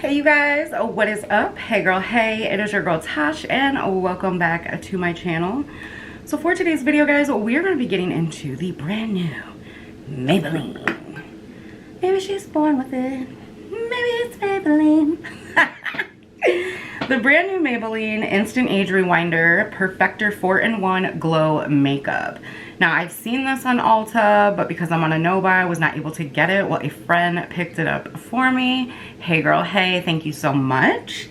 Hey you guys, what is up? Hey girl, hey, it is your girl Tash and welcome back to my channel. So for today's video guys, we're going to be getting into the brand new Maybelline. Maybe she's born with it. Maybe it's Maybelline. The brand new Maybelline Instant Age Rewinder Perfector 4-in-1 Glow Makeup. Now I've seen this on Ulta, but because I'm on a no-buy, I was not able to get it. Well, a friend picked it up for me. Hey girl, hey, thank you so much.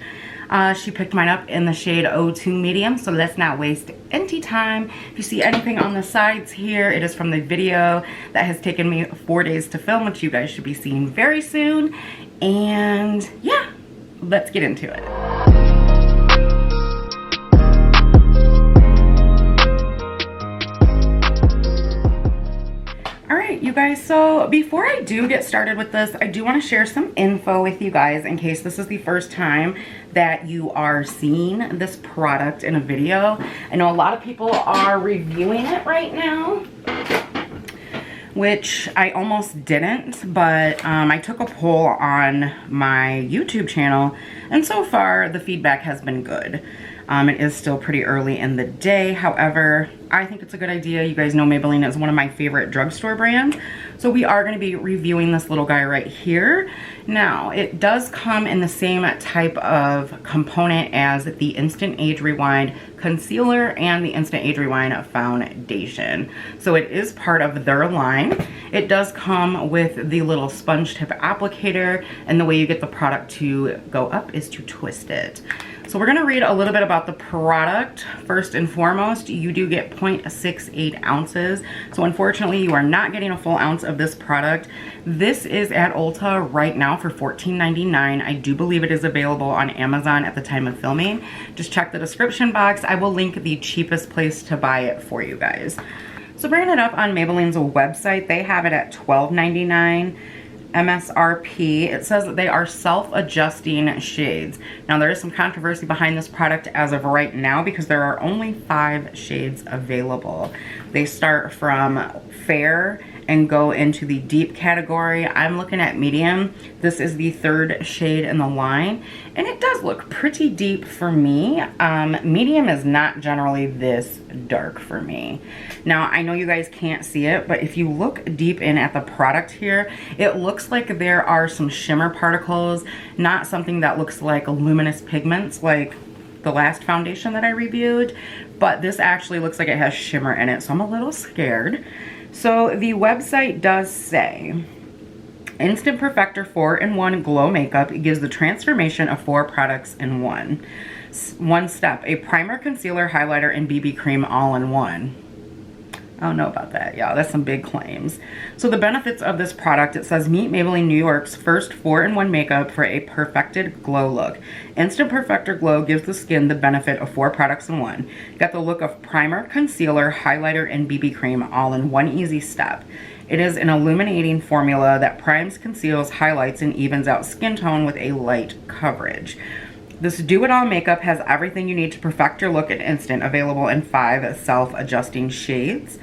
She picked mine up in the shade 02 medium, so let's not waste any time. If you see anything on the sides here, it is from the video that has taken me 4 days to film, which you guys should be seeing very soon. And yeah, let's get into it. Alright you guys, so before I do get started with this, I do want to share some info with you guys in case this is the first time that you are seeing this product in a video. I know a lot of people are reviewing it right now, which I almost didn't, but I took a poll on my YouTube channel and so far the feedback has been good. It is still pretty early in the day. However, I think it's a good idea. You guys know Maybelline is one of my favorite drugstore brands. So we are going to be reviewing this little guy right here. Now, it does come in the same type of component as the Instant Age Rewind Concealer and the Instant Age Rewind Foundation. So it is part of their line. It does come with the little sponge tip applicator, and the way you get the product to go up is to twist it. So we're going to read a little bit about the product. First and foremost, you do get 0.68 ounces. So unfortunately, you are not getting a full ounce of this product. This is at Ulta right now for $14.99. I do believe it is available on Amazon at the time of filming. Just check the description box. I will link the cheapest place to buy it for you guys. So bringing it up on Maybelline's website, they have it at $12.99. MSRP. It says that they are self-adjusting shades. Now there is some controversy behind this product as of right now because there are only 5 shades available. They start from fair and go into the deep category. I'm looking at medium. This is the 3rd shade in the line and it does look pretty deep for me. Medium is not generally this dark for me. Now I know you guys can't see it, but if you look deep in at the product here, it looks like there are some shimmer particles, not something that looks like luminous pigments like the last foundation that I reviewed, but this actually looks like it has shimmer in it, so I'm a little scared. So the website does say, Instant Perfector 4-in-1 Glow Makeup gives the transformation of 4 products in one. One step, a primer, concealer, highlighter, and BB cream all in one. I don't know about that, y'all. That's some big claims. So the benefits of this product, it says, meet Maybelline New York's first 4-in-1 makeup for a perfected glow look. Instant Perfector Glow gives the skin the benefit of 4 products in one. Got the look of primer, concealer, highlighter, and BB cream all in one easy step. It is an illuminating formula that primes, conceals, highlights, and evens out skin tone with a light coverage. This do-it-all makeup has everything you need to perfect your look at instant, available in 5 self-adjusting shades.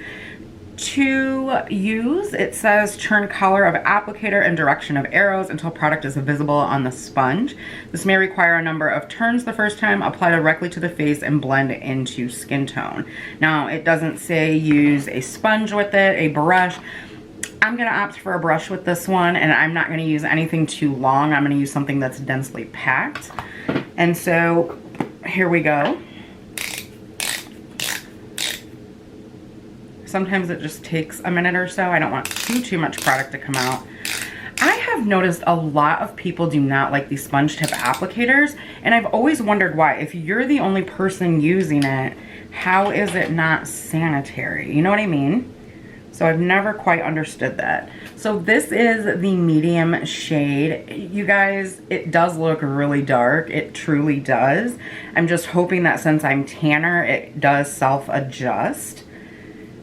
To use, it says turn color of applicator and direction of arrows until product is visible on the sponge. This may require a number of turns the first time, apply directly to the face and blend into skin tone. Now, it doesn't say use a sponge with it, a brush. I'm going to opt for a brush with this one, and I'm not going to use anything too long. I'm going to use something that's densely packed. And so here we go. Sometimes it just takes a minute or so. I don't want too much product to come out. I have noticed a lot of people do not like these sponge tip applicators, and I've always wondered why. If you're the only person using it, how is it not sanitary? You know what I mean? So I've never quite understood that. So this is the medium shade. You guys, it does look really dark. It truly does. I'm just hoping that since I'm tanner, it does self-adjust.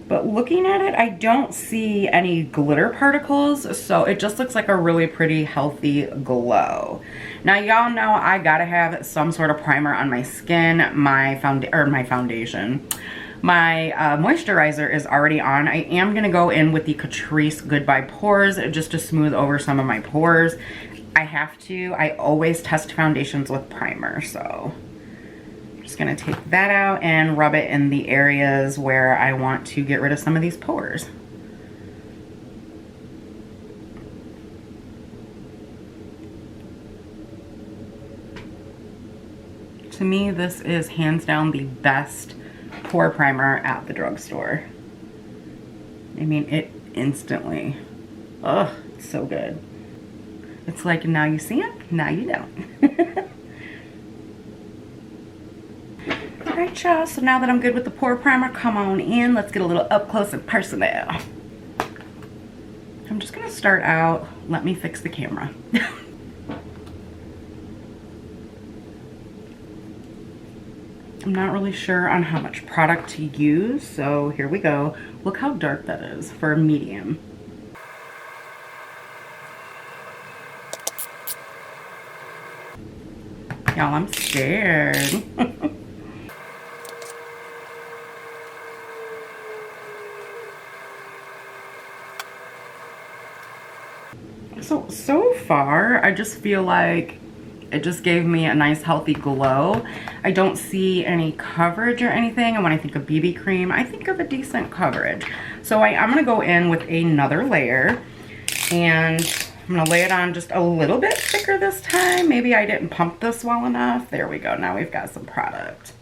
But looking at it, I don't see any glitter particles, so it just looks like a really pretty healthy glow. Now y'all know I gotta have some sort of primer on my skin, my foundation. My moisturizer is already on. I am gonna go in with the Catrice Goodbye Pores just to smooth over some of my pores. I have to. I always test foundations with primer, so I'm just gonna take that out and rub it in the areas where I want to get rid of some of these pores. To me, this is hands down the best pore primer at the drugstore. I mean, it instantly, oh, it's so good. It's like, now you see it, now you don't. Alright, y'all, so now that I'm good with the pore primer, come on in. Let's get a little up close and personal. I'm just gonna start out, let me fix the camera. I'm not really sure on how much product to use, so here we go. Look how dark that is for a medium. Y'all, I'm scared. So far, I just feel like it just gave me a nice healthy glow. I don't see any coverage or anything, and when I think of BB cream, I think of a decent coverage. So I'm gonna go in with another layer, and I'm gonna lay it on just a little bit thicker this time. Maybe I didn't pump this well enough. There we go, now we've got some product.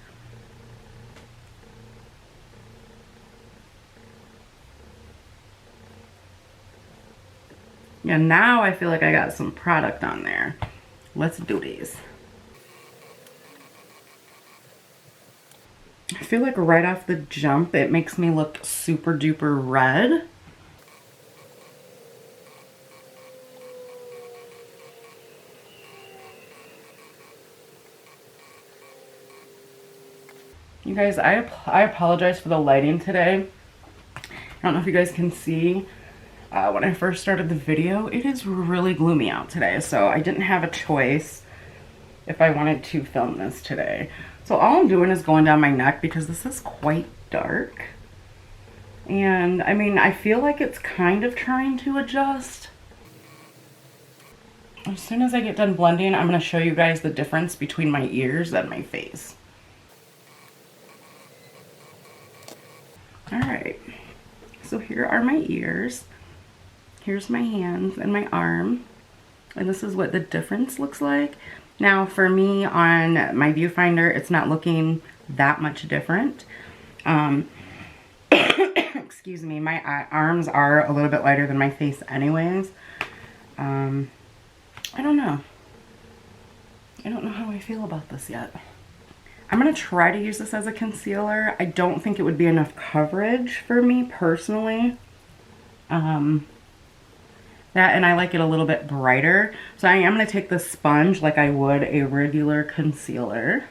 And now I feel like I got some product on there. Let's do these. I feel like right off the jump, it makes me look super duper red. You guys, I apologize for the lighting today. I don't know if you guys can see. When I first started the video, it is really gloomy out today, so I didn't have a choice if I wanted to film this today. So all I'm doing is going down my neck because this is quite dark. And I mean, I feel like it's kind of trying to adjust. As soon as I get done blending, I'm going to show you guys the difference between my ears and my face. Alright, so here are my ears. Here's my hands and my arm, and this is what the difference looks like. Now for me on my viewfinder, it's not looking that much different. Excuse me, my arms are a little bit lighter than my face anyways. I don't know. I don't know how I feel about this yet. I'm going to try to use this as a concealer. I don't think it would be enough coverage for me personally. That, and I like it a little bit brighter. So I am going to take the sponge like I would a regular concealer.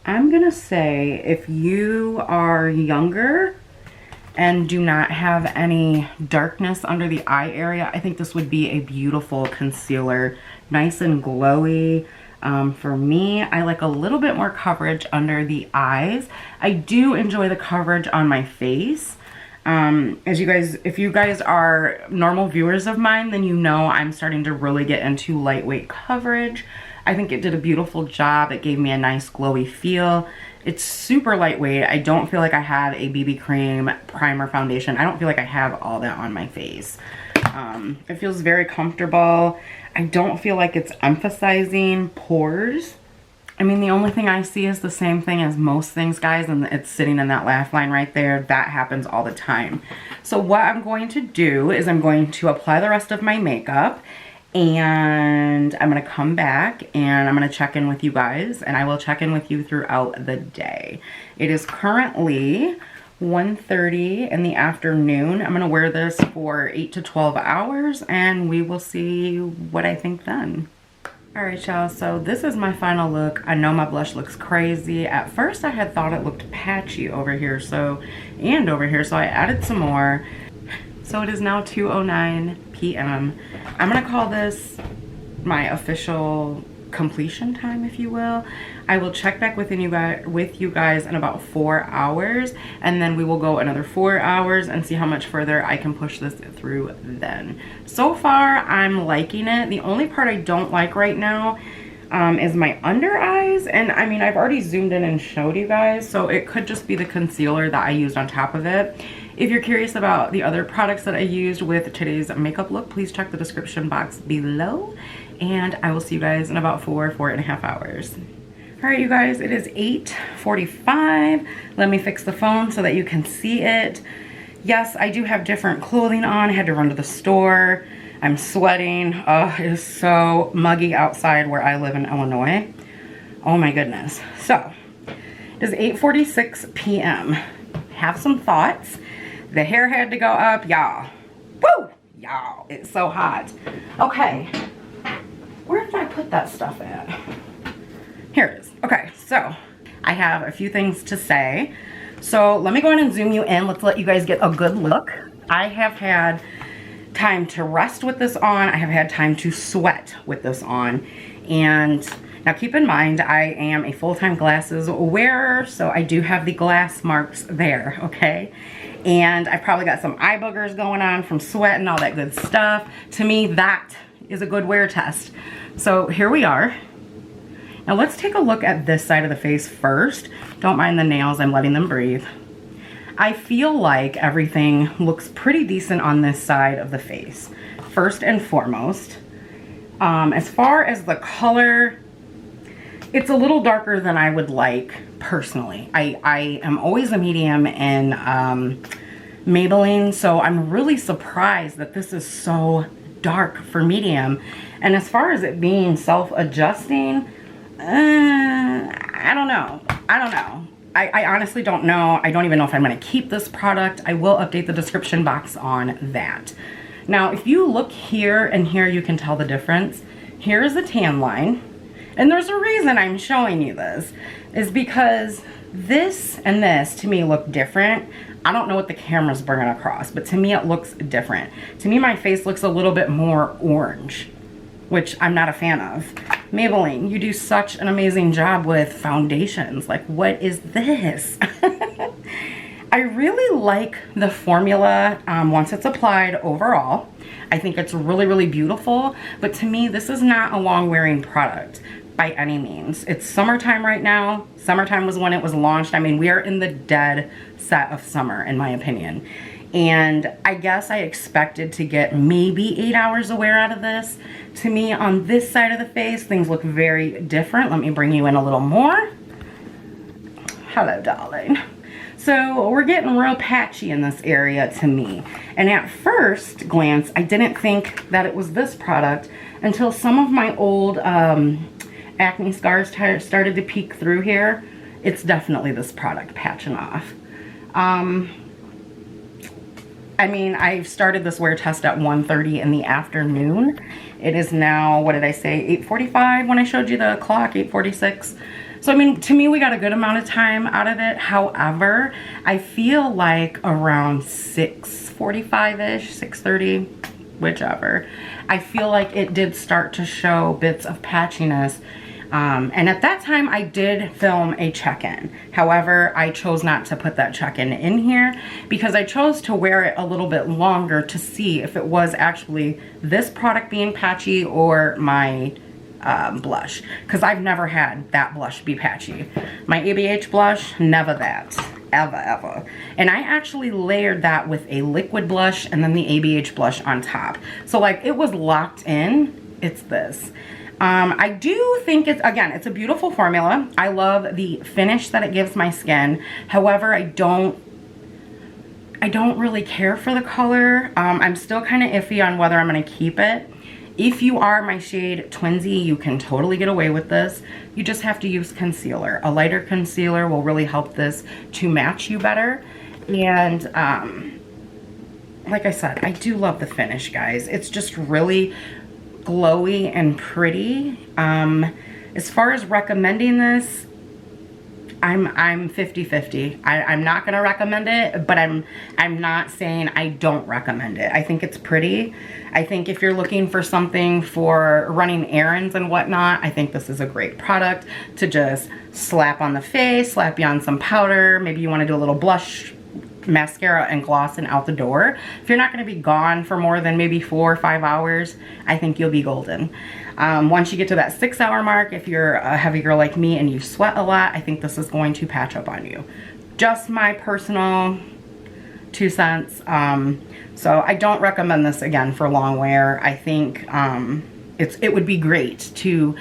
I'm going to say if you are younger and do not have any darkness under the eye area, I think this would be a beautiful concealer. Nice and glowy. For me, I like a little bit more coverage under the eyes. I do enjoy the coverage on my face. As you guys, if you guys are normal viewers of mine, then you know I'm starting to really get into lightweight coverage. I think it did a beautiful job. It gave me a nice glowy feel. It's super lightweight. I don't feel like I have a BB cream, primer, foundation. I don't feel like I have all that on my face. It feels very comfortable. I don't feel like it's emphasizing pores. I mean, the only thing I see is the same thing as most things, guys, and it's sitting in that laugh line right there. That happens all the time. So what I'm going to do is I'm going to apply the rest of my makeup, and I'm going to come back and I'm going to check in with you guys, and I will check in with you throughout the day. It is currently 1:30 in the afternoon. I'm going to wear this for 8 to 12 hours, and we will see what I think then. Alright y'all, so this is my final look. I know my blush looks crazy. At first I had thought it looked patchy over here, and over here, so I added some more. So it is now 2:09 p.m. I'm gonna call this my official completion time, if you will. I will check back with you guys in about 4 hours, and then we will go another 4 hours and see how much further I can push this through then. So far, I'm liking it. The only part I don't like right now is my under eyes, and I mean, I've already zoomed in and showed you guys, so it could just be the concealer that I used on top of it. If you're curious about the other products that I used with today's makeup look, please check the description box below, and I will see you guys in about 4.5 hours. All right, you guys, it is 8:45. Let me fix the phone so that you can see it. Yes, I do have different clothing on. I had to run to the store. I'm sweating. Oh, it is so muggy outside where I live in Illinois. Oh my goodness. So, it is 8:46 p.m. Have some thoughts. The hair had to go up, y'all. Woo! Y'all, it's so hot. Okay, where did I put that stuff at? Here it is. Okay, so I have a few things to say. So let me go ahead and zoom you in. Let's let you guys get a good look. I have had time to rest with this on. I have had time to sweat with this on. And now keep in mind, I am a full-time glasses wearer, so I do have the glass marks there, okay? And I've probably got some eye boogers going on from sweat and all that good stuff. To me, that is a good wear test. So here we are. Now let's take a look at this side of the face first. Don't mind the nails, I'm letting them breathe. I feel like everything looks pretty decent on this side of the face, first and foremost. As far as the color, it's a little darker than I would like personally. I am always a medium in Maybelline, so I'm really surprised that this is so dark for medium. And as far as it being self-adjusting, I don't know. I honestly don't know. I don't even know if I'm going to keep this product. I will update the description box on that. Now, if you look here and here, you can tell the difference. Here is the tan line. And there's a reason I'm showing you this, is because this and this to me look different. I don't know what the camera's bringing across, but to me it looks different. To me, my face looks a little bit more orange, which I'm not a fan of. Maybelline, you do such an amazing job with foundations. Like, what is this? I really like the formula once it's applied overall. I think it's really, really beautiful, but to me, this is not a long-wearing product by any means. It's summertime right now. Summertime was when it was launched. I mean, we are in the dead set of summer, in my opinion. And I guess I expected to get maybe 8 hours of wear out of this. To me, on this side of the face, things look very different. Let me bring you in a little more. Hello, darling. So we're getting real patchy in this area to me. And at first glance, I didn't think that it was this product until some of my old acne scars started to peek through here. It's definitely this product patching off. I mean, I started this wear test at 1:30 in the afternoon. It is now, what did I say, 8:45 when I showed you the clock, 8:46. So, I mean, to me, we got a good amount of time out of it. However, I feel like around 6:45-ish, 6:30, whichever, I feel like it did start to show bits of patchiness. And at that time, I did film a check-in. However, I chose not to put that check-in in here because I chose to wear it a little bit longer to see if it was actually this product being patchy or my blush. Because I've never had that blush be patchy. My ABH blush, never that. Ever. And I actually layered that with a liquid blush and then the ABH blush on top. So, like, it was locked in. It's this. I do think it's, again, it's a beautiful formula. I love the finish that it gives my skin. However, I don't really care for the color. I'm still kind of iffy on whether I'm going to keep it. If you are my shade Twinsy, you can totally get away with this. You just have to use concealer. A lighter concealer will really help this to match you better. And like I said, I do love the finish, guys. It's just really glowy and pretty. As far as recommending this, I'm 50-50. I'm not gonna recommend it, but I'm not saying I don't recommend it. I think it's pretty. I think if you're looking for something for running errands and whatnot, I think this is a great product to just slap on the face, slap you on some powder. Maybe you wanna do a little blush, mascara, and gloss and out the door. If you're not gonna be gone for more than maybe 4 or 5 hours, I think you'll be golden. Once you get to that 6-hour mark, if you're a heavy girl like me and you sweat a lot, I think this is going to patch up on you. Just my personal 2 cents. So I don't recommend this again for long wear. I think it would be great to,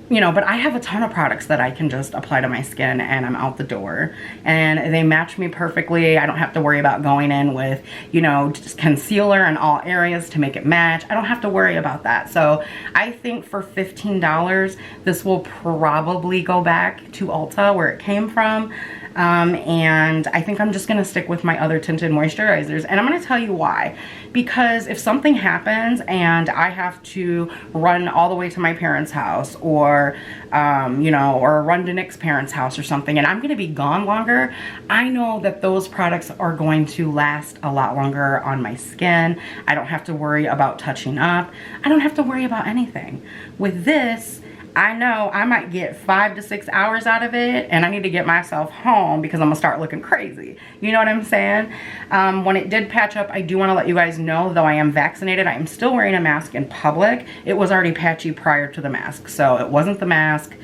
you know, but I have a ton of products that I can just apply to my skin and I'm out the door. And they match me perfectly. I don't have to worry about going in with, you know, just concealer in all areas to make it match. I don't have to worry about that. So I think for $15, this will probably go back to Ulta where it came from. And I think I'm just gonna stick with my other tinted moisturizers, and I'm gonna tell you why. Because if something happens and I have to run all the way to my parents' house, or you know, or run to Nick's parents' house or something, and I'm gonna be gone longer, I know that those products are going to last a lot longer on my skin. I don't have to worry about touching up. I don't have to worry about anything. With this, I know I might get 5 to 6 hours out of it, and I need to get myself home because I'm gonna start looking crazy. You know what I'm saying? When it did patch up, I do want to let you guys know, though I am vaccinated, I am still wearing a mask in public. It was already patchy prior to the mask, so it wasn't the mask,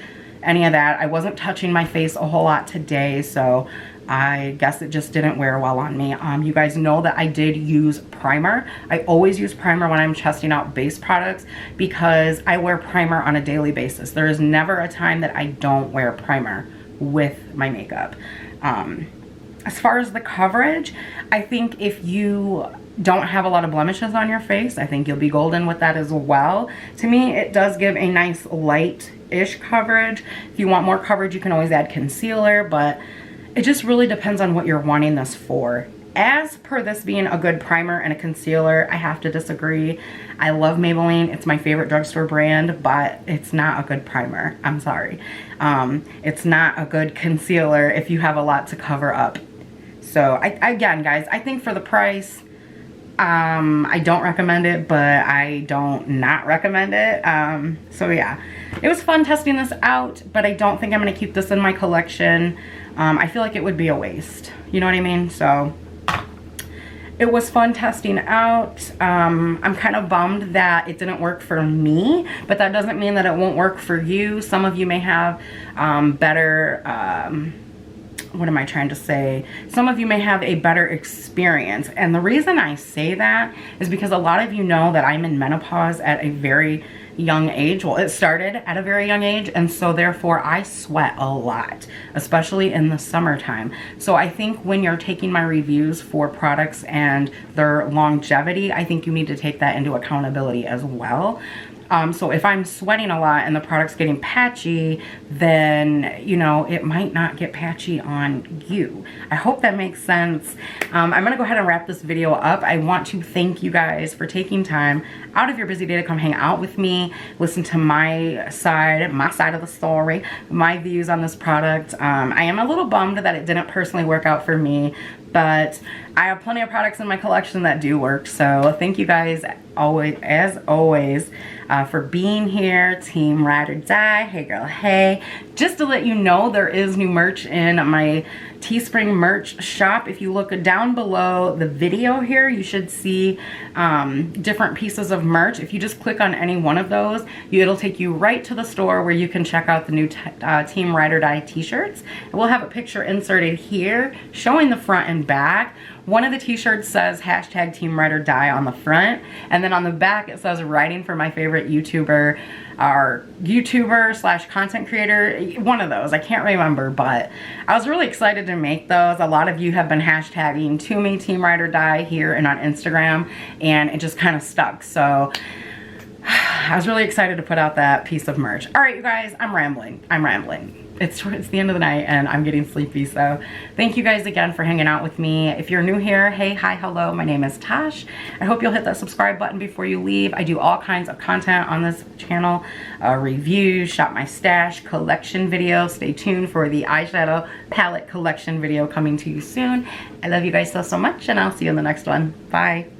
any of that. I wasn't touching my face a whole lot today, so I guess it just didn't wear well on me. You guys know that I did use primer. I always use primer when I'm testing out base products because I wear primer on a daily basis. There is never a time that I don't wear primer with my makeup. As far as the coverage, I think if you don't have a lot of blemishes on your face, I think you'll be golden with that as well. To me, it does give a nice light-ish coverage. If you want more coverage, you can always add concealer, but it just really depends on what you're wanting this for. As per this being a good primer and a concealer, I have to disagree. I love Maybelline. It's my favorite drugstore brand, but it's not a good primer. I'm sorry. It's not a good concealer if you have a lot to cover up. So again, guys, I think for the price, I don't recommend it, but I don't not recommend it. So yeah, it was fun testing this out, but I don't think I'm gonna keep this in my collection. I feel like it would be a waste. You know what I mean? So it was fun testing out. I'm kind of bummed that it didn't work for me, but that doesn't mean that it won't work for you. Some of you may have better, what am I trying to say? Some of you may have a better experience. And the reason I say that is because a lot of you know that I'm in menopause at a very young age. Well, it started at a very young age, and so therefore I sweat a lot, especially in the summertime. So I think when you're taking my reviews for products and their longevity, I think you need to take that into accountability as well. So if I'm sweating a lot and the product's getting patchy, then, you know, it might not get patchy on you. I hope that makes sense. I'm gonna go ahead and wrap this video up. I want to thank you guys for taking time out of your busy day to come hang out with me, listen to my side of the story, my views on this product. I am a little bummed that it didn't personally work out for me, but I have plenty of products in my collection that do work. So thank you guys as always for being here. Team Ride or Die. Hey girl, hey. Just to let you know, there is new merch in my Teespring merch shop. If you look down below the video here, you should see different pieces of merch. If you just click on any one of those, it'll take you right to the store where you can check out the new Team Ride or Die t-shirts. We'll have a picture inserted here showing the front and back. One of the t-shirts says hashtag Team Ride or Die on the front, and then on the back it says writing for my favorite YouTuber, or YouTuber slash content creator, one of those. I can't remember, but I was really excited to make those. A lot of you have been hashtagging to me Team Ride or Die here and on Instagram, and it just kind of stuck. So I was really excited to put out that piece of merch. All right, you guys, I'm rambling. it's the end of the night and I'm getting sleepy. So thank you guys again for hanging out with me. If you're new here, hey, hi, hello, my name is Tash. I hope you'll hit that subscribe button before you leave. I do all kinds of content on this channel, reviews, shop my stash, collection videos. Stay tuned for the eyeshadow palette collection video coming to you soon. I love you guys so much, and I'll see you in the next one. Bye.